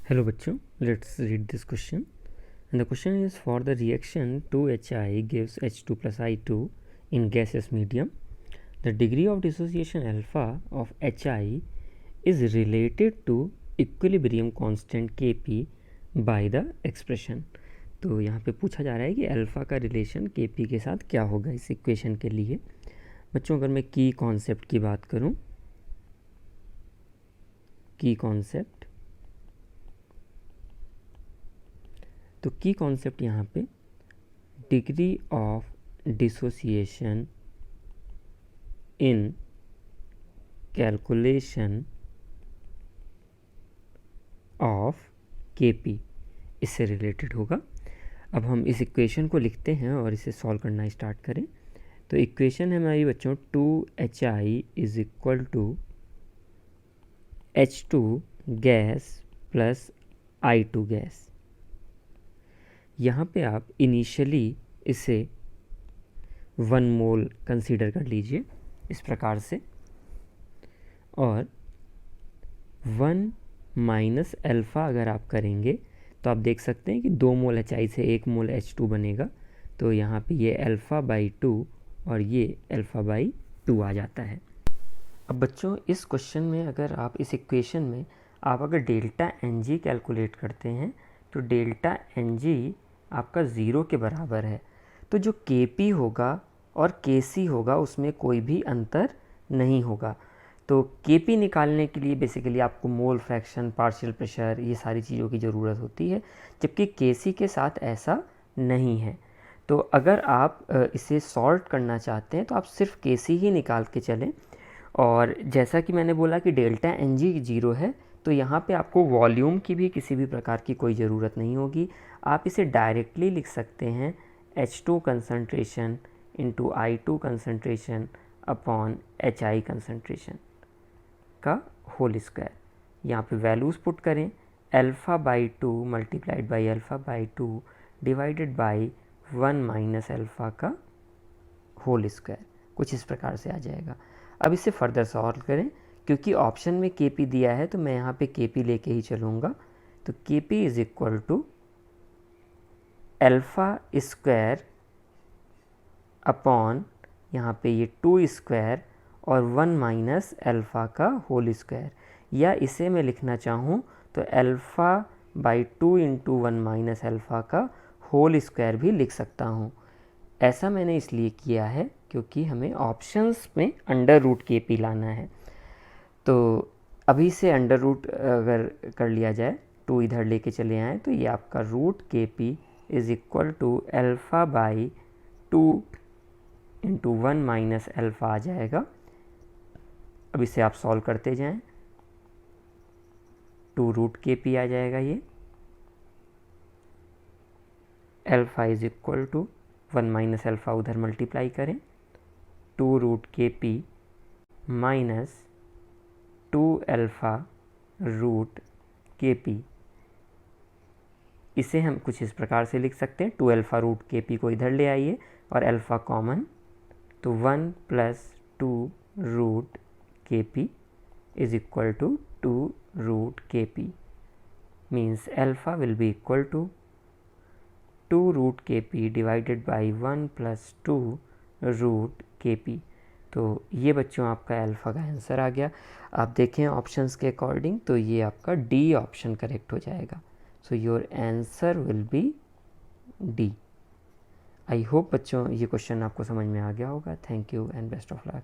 Hello बच्चों, let's read this question. And the question is, for the reaction 2HI gives H2 plus I2 in gaseous medium, the degree of dissociation alpha of HI is related to equilibrium constant Kp by the expression. तो यहाँ पे पूछा जा रहा है कि alpha का relation Kp के साथ क्या होगा इस इक्वेशन के लिए. बच्चों अगर मैं की कॉन्सेप्ट की बात करूँ, की कॉन्सेप्ट, तो की कॉन्सेप्ट यहाँ पे degree of dissociation in calculation of Kp इससे रिलेटेड होगा. अब हम इस इक्वेशन को लिखते हैं और इसे सॉल्व करना स्टार्ट करें. तो इक्वेशन है हमारी बच्चों 2HI is equal to H2 gas plus I2 gas. यहाँ पे आप इनिशियली इसे 1 मोल कंसीडर कर लीजिए इस प्रकार से, और 1 माइनस अल्फ़ा अगर आप करेंगे तो आप देख सकते हैं कि 2 मोल HI से 1 मोल H2 बनेगा. तो यहाँ पे ये अल्फ़ा बाई 2 और ये अल्फ़ा बाई 2 आ जाता है. अब बच्चों इस क्वेश्चन में अगर आप इस इक्वेशन में आप अगर डेल्टा Ng कैलकुलेट करते हैं तो डेल्टा Ng आपका 0 के बराबर है. तो जो Kp होगा और Kc होगा उसमें कोई भी अंतर नहीं होगा. तो Kp निकालने के लिए बेसिकली आपको मोल फ्रैक्शन, पार्शियल प्रेशर, ये सारी चीज़ों की ज़रूरत होती है, जबकि Kc के साथ ऐसा नहीं है. तो अगर आप इसे सॉर्ट करना चाहते हैं तो आप सिर्फ Kc ही निकाल के चलें. और जैसा कि मैंने बोला कि डेल्टा Ng 0 है, तो यहाँ पे आपको वॉल्यूम की भी किसी भी प्रकार की कोई ज़रूरत नहीं होगी. आप इसे डायरेक्टली लिख सकते हैं H2 concentration into I2 concentration upon HI concentration का होल स्क्वायर. यहाँ पे वैल्यूज़ पुट करें, alpha by 2 multiplied by alpha by 2 divided by 1 minus alpha का होल स्क्वायर. कुछ इस प्रकार से आ जाएगा. अब इसे फर्दर सॉल्व करें, क्योंकि ऑप्शन में Kp दिया है तो मैं यहाँ पे Kp लेके ही चलूँगा. तो Kp is equal to alpha square upon यहाँ पे ये 2 स्क्वायर और 1 माइनस अल्फ़ा का होल स्क्वायर, या इसे मैं लिखना चाहूँ तो alpha by 2 into 1 minus alpha का होल स्क्वायर भी लिख सकता हूँ. ऐसा मैंने इसलिए किया है क्योंकि हमें ऑप्शंस में अंडर रूट Kp लाना है. तो अभी से अंडर रूट अगर कर लिया जाए, 2 इधर लेके चले आएँ तो ये आपका root Kp is equal to alpha by 2 into 1 minus alpha आ जाएगा. अब इसे आप सॉल्व करते जाएं, 2 रूट Kp आ जाएगा. ये alpha is equal to 1 minus alpha उधर मल्टीप्लाई करें, 2 root Kp minus 2 alpha root Kp. इसे हम कुछ इस प्रकार से लिख सकते हैं, 2 अल्फ़ा रूट Kp को इधर ले आइए और अल्फ़ा कॉमन, तो 1 plus 2 root Kp is equal to 2 root Kp. Means alpha will be equal to 2 root Kp divided by 1 plus 2 root Kp. तो ये बच्चों आपका अल्फ़ा का आंसर आ गया. आप देखें ऑप्शंस के अकॉर्डिंग तो ये आपका डी ऑप्शन करेक्ट हो जाएगा. So your answer will be D. I hope बच्चों ये क्वेश्चन आपको समझ में आ गया होगा. Thank you and best of luck.